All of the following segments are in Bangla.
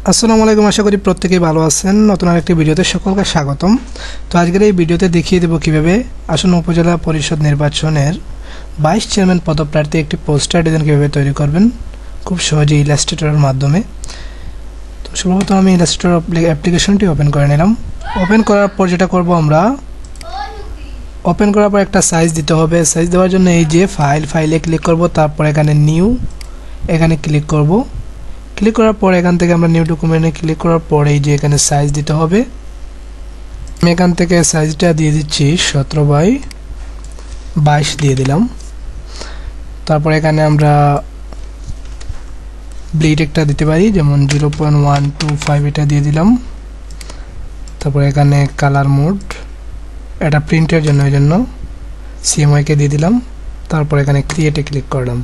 আসসালামু আলাইকুম, আশা করি প্রত্যেকেই ভালো আছেন। নতুন আরেকটি ভিডিওতে সকলকে স্বাগতম। তো আজকের এই ভিডিওতে দেখিয়ে দেব কিভাবে আসন্ন উপজেলা পরিষদ নির্বাচনের ভাইস চেয়ারম্যান পদপ্রার্থী একটি পোস্টার ডিজাইন কিভাবে তৈরি করবেন খুব সহজে ইলাস্ট্রেটরের মাধ্যমে। তো সর্বপ্রথম আমি ইলাস্ট্রেটর অ্যাপ্লিকেশনটি ওপেন করে নিলাম। ওপেন করার পর যেটা করব, আমরা ওপেন করার পর একটা সাইজ দিতে হবে। সাইজ দেওয়ার জন্য এই যে ফাইলে ক্লিক করব, তারপর এখানে নিউ এখানে ক্লিক করব। ক্লিক করার পর এখান থেকে আমরা নিউ ডকুমেন্টে ক্লিক করার পর এই যে এখানে সাইজ দিতে হবে। আমি এখান থেকে সাইজটা দিয়ে দিচ্ছি 17/22 দিয়ে দিলাম। তারপর এখানে আমরা ব্লিড একটা দিতে পারি, যেমন 0.125 এটা দিয়ে দিলাম। তারপর এখানে কালার মোড এটা প্রিন্টের জন্য, এই জন্য সিএমওয়াইকে দিয়ে দিলাম। তারপর এখানে ক্রিয়েটে ক্লিক করলাম।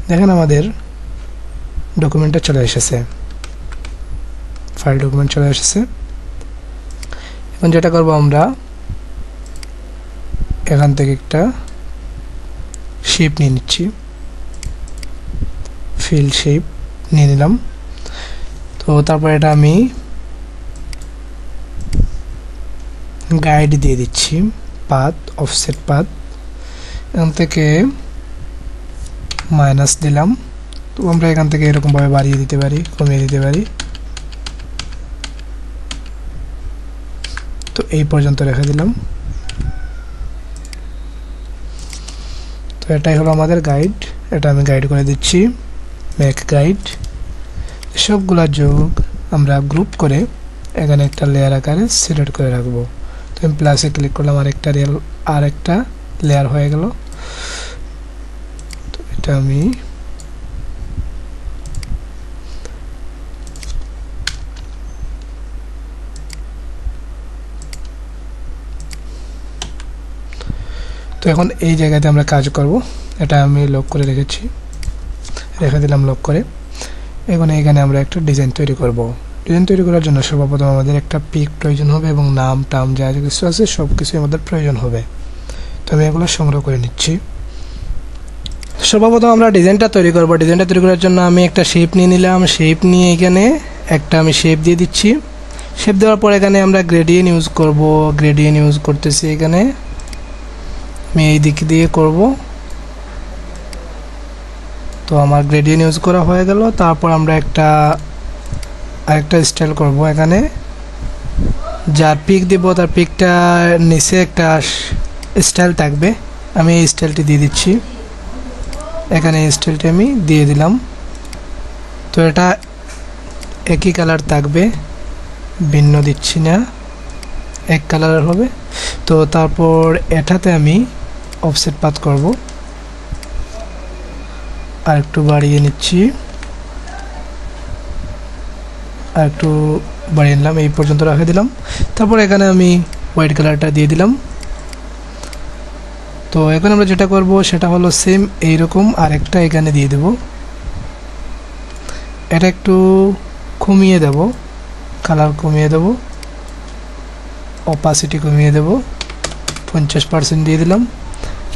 দেখেন আমাদের ডকুমেন্টটা চলে এসেছে, ফাইল ডকুমেন্ট চলে এসেছে। এখন যেটা করব, আমরা এখান থেকে একটা শেপ নিয়ে নিচ্ছি, ফিল শেপ নিয়ে নিলাম। তো তারপর এটা আমি গাইড দিয়ে দিচ্ছি, পাথ অফসেট পাথ, এখান থেকে মাইনাস দিলাম। তো আমরা এখান থেকে এরকমভাবে বাড়িয়ে দিতে পারি, কমিয়ে দিতে পারি। তো এই পর্যন্ত রেখে দিলাম। তো এটাই হলো আমাদের গাইড। এটা আমি গাইড করে দিচ্ছি, মেক গাইড। সবগুলা যোগ আমরা গ্রুপ করে এখানে একটা লেয়ার আকারে সিলেক্ট করে রাখবো। তো আমি প্লাসে ক্লিক করলাম, আরেকটা লেয়ার হয়ে গেল। তো এটা আমি তো এখন এই জায়গাতে আমরা কাজ করব। এটা আমি লক করে রেখে দিলাম লক করে। এখন এখানে আমরা একটা ডিজাইন তৈরি করব। ডিজাইন তৈরি করার জন্য সর্বপ্রথম আমাদের একটা পিক প্রয়োজন হবে এবং নাম টাম যা যা কিছু আছে সব কিছুই আমাদের প্রয়োজন হবে। তো আমি এগুলো সংগ্রহ করে নিচ্ছি। সর্বপ্রথম আমরা ডিজাইনটা তৈরি করব। ডিজাইনটা তৈরি করার জন্য আমি একটা শেপ নিয়ে নিলাম। শেপ নিয়ে এখানে একটা আমি শেপ দিয়ে দিচ্ছি। শেপ দেওয়ার পর এখানে আমরা গ্রেডিয়েন্ট ইউজ করব। গ্রেডিয়েন্ট ইউজ করতেছি, এখানে আমি এই দিক দিয়ে করব। তো আমার গ্রেডিয়েন্ট ইউজ করা হয়ে গেল। তারপর আমরা আরেকটা স্টাইল করব। এখানে যার পিক দিব তার পিকটা নিচে একটা স্টাইল থাকবে, আমি এই স্টাইলটি দিয়ে দিচ্ছি। এখানে এই স্টাইলটি আমি দিয়ে দিলাম। তো এটা একই কালার থাকবে, ভিন্ন দিচ্ছি না, এক কালারের হবে। তো তারপর এটাতে আমি অফসেট পাথ করব, আর একটু বাড়িয়ে নিচ্ছি, আর একটু বাড়িয়ে নিলাম, এই পর্যন্ত রেখে দিলাম। তারপর এখানে আমি হোয়াইট কালারটা দিয়ে দিলাম। তো এখন আমরা যেটা করব সেটা হলো সেম এইরকম আরেকটা এখানে দিয়ে দেব। এটা একটু কমিয়ে দেব, কালার কমিয়ে দেব, অপাসিটি কমিয়ে দেব, 50% দিয়ে দিলাম।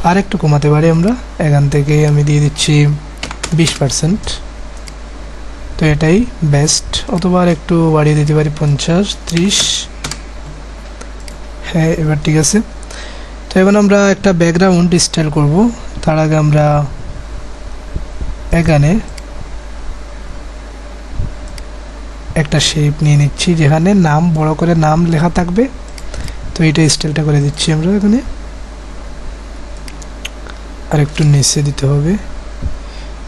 আর একটু কমাতে পারি আমরা, এখান থেকে আমি দিয়ে দিচ্ছি 20%। তো এটাই বেস্ট, অথবা আর একটু বাড়িয়ে দিতে পারি 50-30। হ্যাঁ, এবার ঠিক আছে। তো এখন আমরা একটা ব্যাকগ্রাউন্ড স্টাইল করব। তার আগে আমরা এখানে একটা শেপ নিয়ে নিচ্ছি, যেখানে নাম বড় করে নাম লেখা থাকবে। তো এইটা স্টাইলটা করে দিচ্ছি আমরা এখানে, আর একটু নিচে দিতে হবে,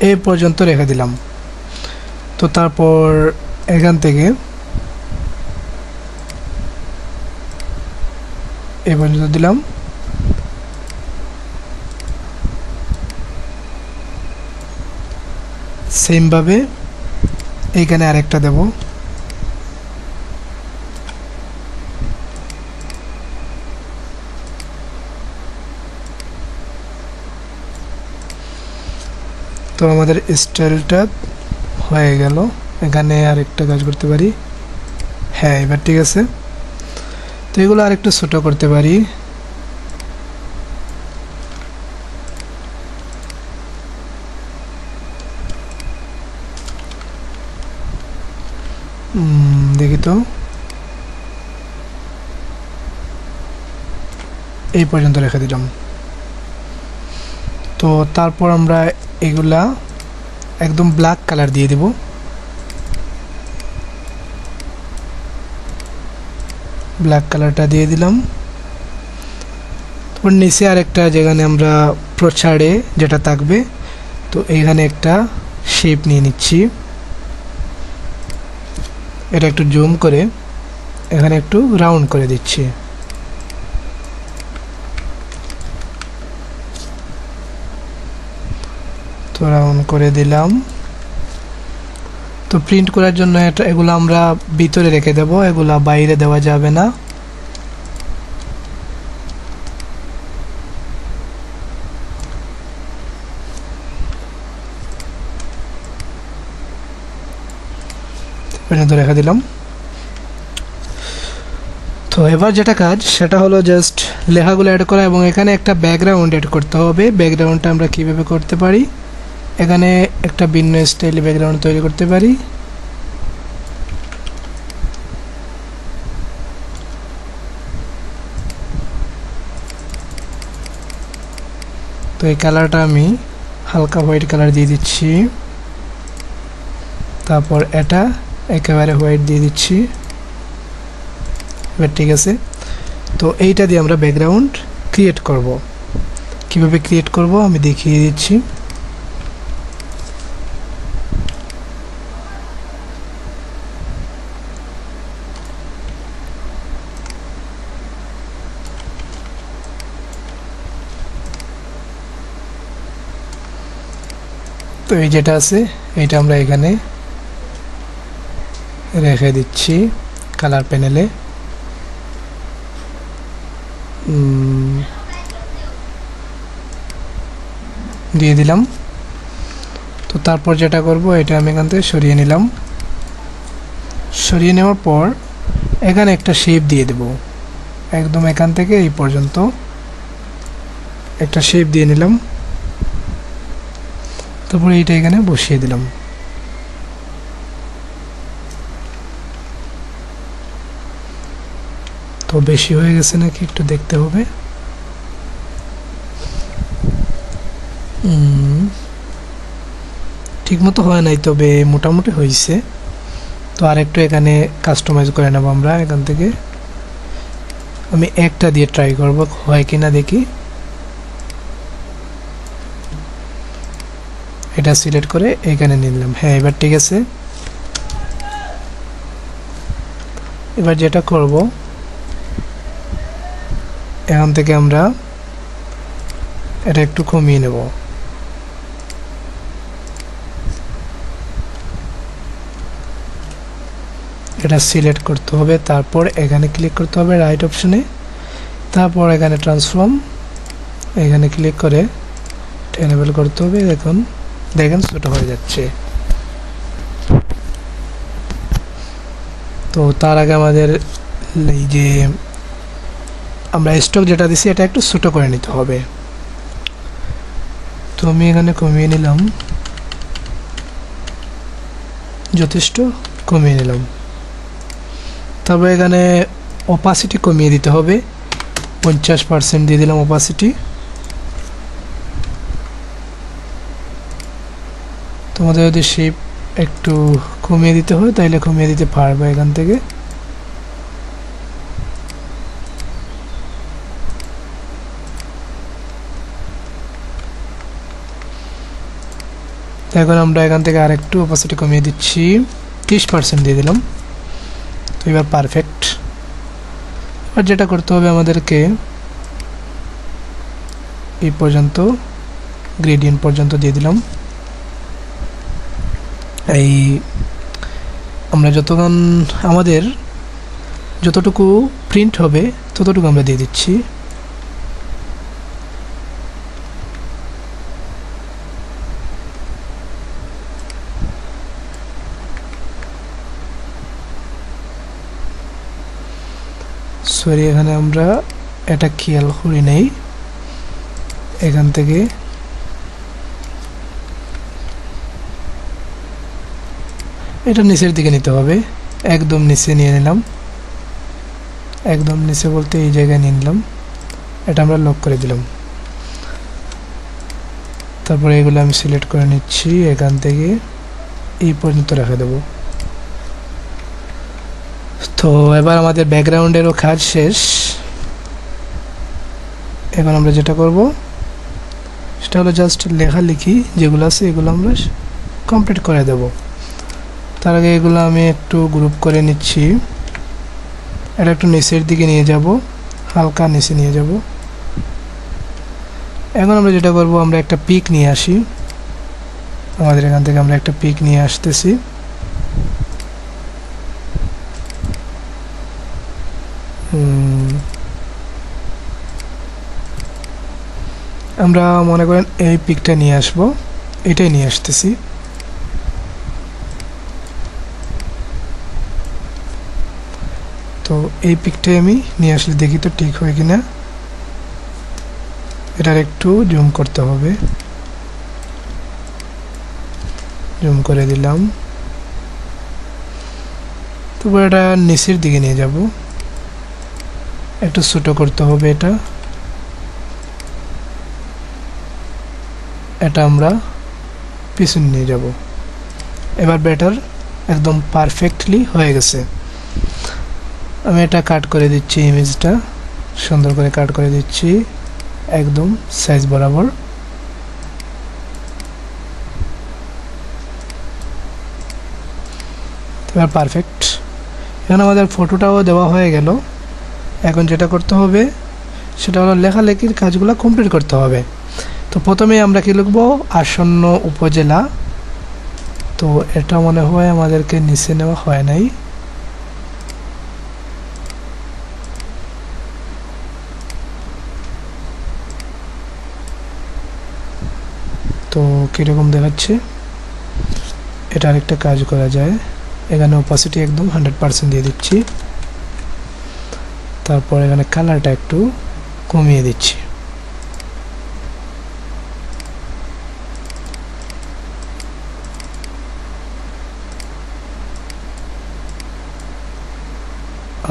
এই পর্যন্ত রেখে দিলাম। তো তারপর এখান থেকে এই পর্যন্ত দিলাম। সেমভাবে এইখানে আরেকটা দেব। তো আমাদের স্টাইলটা হয়ে গেল। এখানে আরেকটা কাজ করতে পারি। হ্যাঁ, এবার ঠিক আছে। তো এগুলো আরেকটু ছোট করতে পারি। দেখি তো, এই পর্যন্ত রেখে দিলাম। তো তারপর আমরা এগুলা একদম ব্ল্যাক কালার দিয়ে দেব। ব্ল্যাক কালারটা দিয়ে দিলাম। তারপর নিচে আরেকটা যেখানে আমরা প্রচারে যেটা থাকবে, তো এইখানে একটা শেপ নিয়ে নিচ্ছি। এটা একটু জুম করে এখানে একটু রাউন্ড করে দিচ্ছি। তো রাউন্ড করে দিলাম। তো প্রিন্ট করার জন্য এগুলো আমরা ভিতরে রেখে দেব, এগুলা বাইরে দেওয়া যাবে না। পর্যন্ত রেখে দিলাম। তো এবার যেটা কাজ সেটা হলো জাস্ট লেখাগুলো অ্যাড করা এবং এখানে একটা ব্যাকগ্রাউন্ড অ্যাড করতে হবে। ব্যাকগ্রাউন্ডটা আমরা কিভাবে করতে পারি, এখানে একটা ভিন্ন স্টাইলে ব্যাকগ্রাউন্ড তৈরি করতে পারি। তো এই কালারটা আমি হালকা হোয়াইট কালার দিয়ে দিচ্ছি, তারপর এটা একেবারে হোয়াইট দিয়ে দিচ্ছি। এবার ঠিক আছে। তো এইটা দিয়ে আমরা ব্যাকগ্রাউন্ড ক্রিয়েট করব। কিভাবে ক্রিয়েট করব আমি দেখিয়ে দিচ্ছি। তো এই যেটা আছে এইটা আমরা এখানে রেখে দিচ্ছি কালার প্যানেলে। দিয়ে দিলাম। তো তারপর যেটা করব এটা আমি এখান থেকে সরিয়ে নিলাম। সরিয়ে নেওয়ার পর এখানে একটা শেপ দিয়ে দেব, একদম এখান থেকে এই পর্যন্ত একটা শেপ দিয়ে নিলাম। তারপর এইটা এখানে বসিয়ে দিলাম। তো বেশি হয়ে গেছে নাকি একটু দেখতে হবে। ঠিকমতো হয় নাই, তবে মোটামুটি হয়েছে। তো আরেকটু এখানে কাস্টমাইজ করে নেব আমরা এখান থেকে। আমি একটা দিয়ে ট্রাই করব হয় কিনা দেখি। এটা সিলেক্ট করে এখানে নিলাম। হ্যাঁ, এবার ঠিক আছে। এবার যেটা করব এখান থেকে আমরা এটা একটু কমিয়ে নেব। এটা সিলেক্ট করতে হবে, তারপর এখানে ক্লিক করতে হবে রাইট অপশনে, তারপর এখানে ট্রান্সফর্ম এখানে ক্লিক করে এনেবল করতে হবে। দেখেন ছোট হয়ে যাচ্ছে। তো তার আগে আমাদের এই যে আমরা স্টক যেটা দিছি এটা একটু ছোট করে নিতে হবে। তো আমি এখানে কমিয়ে নিলাম, যথেষ্ট কমিয়ে নিলাম। তবে এখানে অপাসিটি কমিয়ে দিতে হবে, 50% দিয়ে দিলাম অপাসিটি। তোমাদের যদি শেপ একটু কমিয়ে দিতে হয় তাহলে কমিয়ে দিতে পারবে এখান থেকে। এখন আমরা এখান থেকে আরেকটু অপাসিটি কমিয়ে দিচ্ছি, 30% দিয়ে দিলাম। তো এবার পারফেক্ট। এবার যেটা করতে হবে আমাদেরকে এই পর্যন্ত গ্রেডিয়েন্ট পর্যন্ত দিয়ে দিলাম। এই আমরা যতক্ষণ আমাদের যতটুকু প্রিন্ট হবে ততটুকু আমরা দিয়ে দিচ্ছি। সরি, এখানে আমরা এটা খেয়াল করি নাই। এখান থেকে এটা নিচের দিকে নিতে হবে, একদম নিচে নিয়ে নিলাম, একদম নিচে বলতে এই জায়গায় নিয়ে নিলাম, এটা আমরা লক করে দিলাম। তারপরে এগুলো আমি সিলেক্ট করে নিচ্ছি, এখান থেকে এই পর্যন্ত রেখে দেব। তো এবার আমাদের ব্যাকগ্রাউন্ডেরও কাজ শেষ। এখন আমরা যেটা করব সেটা হলো জাস্ট লেখালেখি যেগুলো আছে এগুলো আমরা কমপ্লিট করে দেব। তার আগে এগুলো আমি একটু গ্রুপ করে নিচ্ছি, এটা একটু নিচের দিকে নিয়ে যাব, হালকা নিচে নিয়ে যাব। এখন আমরা যেটা করব, আমরা একটা পিক নিয়ে আসি, আমাদের এখান থেকে আমরা একটা পিক নিয়ে আসতেছি। আমরা মনে করেন এই পিকটা নিয়ে আসব, এটাই নিয়ে আসতেছি। তো এই পিকটাই আমি নিয়ে আসলে দেখি তো ঠিক হয় কিনা। এটার একটু জুম করতে হবে, জুম করে দিলাম। তারপর এটা নিচের দিকে নিয়ে যাব, একটু ছোট করতে হবে এটা। এটা আমরা পিছনে নিয়ে যাব। এবার বেটার একদম পারফেক্টলি হয়ে গেছে। আমি এটা কাট করে দিচ্ছি, ইমেজটা সুন্দর করে কাট করে দিচ্ছি একদম সাইজ বরাবর। এবার পারফেক্ট। এখন আমাদের ফটোটাও দেওয়া হয়ে গেল। এখন যেটা করতে হবে সেটা হলো লেখালেখির কাজগুলো কমপ্লিট করতে হবে। তো প্রথমে আমরা কি লিখব, আসন্ন উপজেলা। তো এটা মনে হয় আমাদেরকে নিচে নেওয়া হয় নাই, তো কীরকম দেখাচ্ছে। এটা আরেকটা কাজ করা যায়, এখানে অপাসিটি একদম 100% দিয়ে দিচ্ছি। তারপর এখানে কালারটা একটু কমিয়ে দিচ্ছি।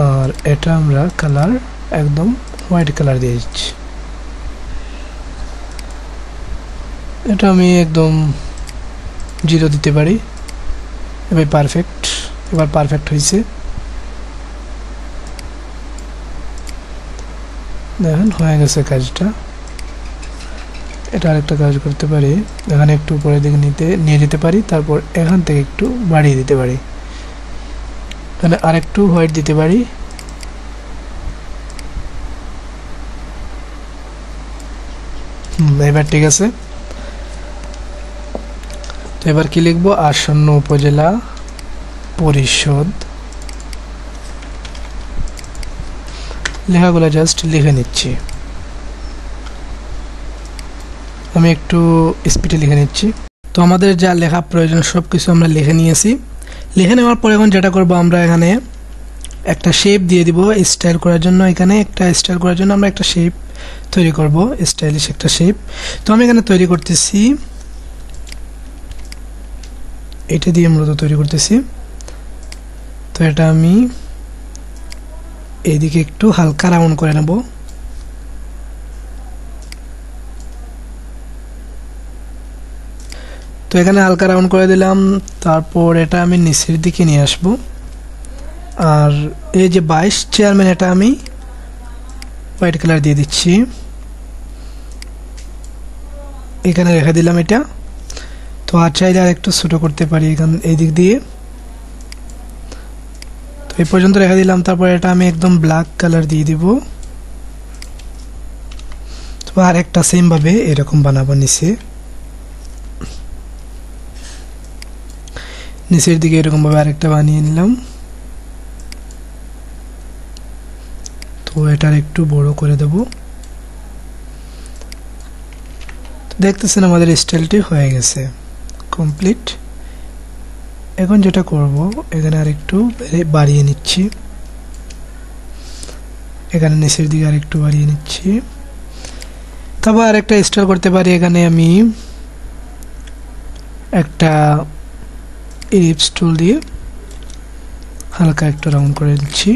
আর এটা আমরা কালার একদম হোয়াইট কালার দিয়ে দিচ্ছি। এটা আমি একদম 0 দিতে পারি। এবার পারফেক্ট, এবার পারফেক্ট হয়েছে। দেখেন হয়ে গেছে কাজটা। এটা আরেকটা কাজ করতে পারি, এখানে একটু উপরের দিকে নিয়ে যেতে পারি, তারপর এখান থেকে একটু বাড়িয়ে দিতে পারি, এখানে আরেকটু হোয়াইট দিতে পারি। এবার ঠিক আছে। তো এবার কি লিখব, আসন্ন উপজেলা পরিষদ। লেখাগুলো জাস্ট লিখে নিচ্ছি, আমি একটু স্পিডে লিখে নিচ্ছি। তো আমাদের যা লেখা প্রয়োজন সব কিছু আমরা লিখে নিয়েছি। লিখে নেওয়ার পর এখন যেটা করব, আমরা এখানে একটা শেপ দিয়ে দিব স্টাইল করার জন্য। এখানে একটা স্টাইল করার জন্য আমরা একটা শেপ তৈরি করব, স্টাইলিশ একটা শেপ। তো আমি এখানে তৈরি করতেছি, এটা দিয়ে মূলত তৈরি করতেছি। তো এটা আমি এইদিকে একটু হালকা রাউন্ড করে নেব। তো এখানে হালকা রাউন্ড করে দিলাম। তারপর এটা আমি নিচের দিকে নিয়ে আসব। আর এই যে 22 চেয়ারম্যান, এটা আমি হোয়াইট কালার দিয়ে দিচ্ছি, এখানে রেখে দিলাম এটা। তো আর চাইলে আর একটু ছোট করতে পারি এখান এই দিক দিয়ে। তো এই পর্যন্ত রেখে দিলাম। তারপর এটা আমি একদম ব্ল্যাক কালার দিয়ে দিব। তো আর একটা সেম ভাবে এরকম বানাবো নিচের দিকে এরকম ভাবে আরেকটা বানিয়ে নিলাম। তো এটার একটু বড় করে দেব। দেখতেছেন আমাদের স্টাইলটি হয়ে গেছে কমপ্লিট। এখন যেটা করব, এখানে আরেকটু বাড়িয়ে নিচ্ছি, এখানে নিচের দিকে আরেকটু বাড়িয়ে নিচ্ছি। তারপর আরেকটা স্টাইল করতে পারি, এখানে আমি একটা ইলিপস টুল দিয়ে হালকা একটু রাউন্ড করে দিচ্ছি,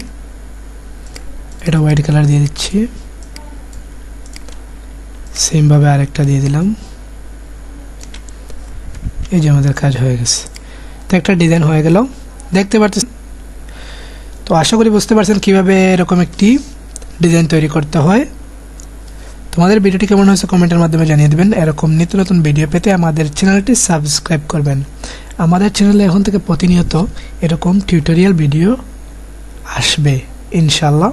এটা হোয়াইট কালার দিয়ে দিচ্ছি, সেম ভাবে আরেকটা দিয়ে দিলাম। এই যে আমাদের কাজ হয়ে গেছে, তো একটা ডিজাইন হয়ে গেল দেখতে পাচ্ছেন। তো আশা করি বুঝতে পারছেন কিভাবে এরকম একটি ডিজাইন তৈরি করতে হয়। তোমাদের ভিডিওটি কেমন হয়েছে কমেন্টের মাধ্যমে জানিয়ে দেবেন। এরকম নিত্য নতুন ভিডিও পেতে আমাদের চ্যানেলটি সাবস্ক্রাইব করবেন। আমাদের চ্যানেলে এখন থেকে প্রতিনিয়ত এরকম টিউটোরিয়াল ভিডিও আসবে ইনশাআল্লাহ।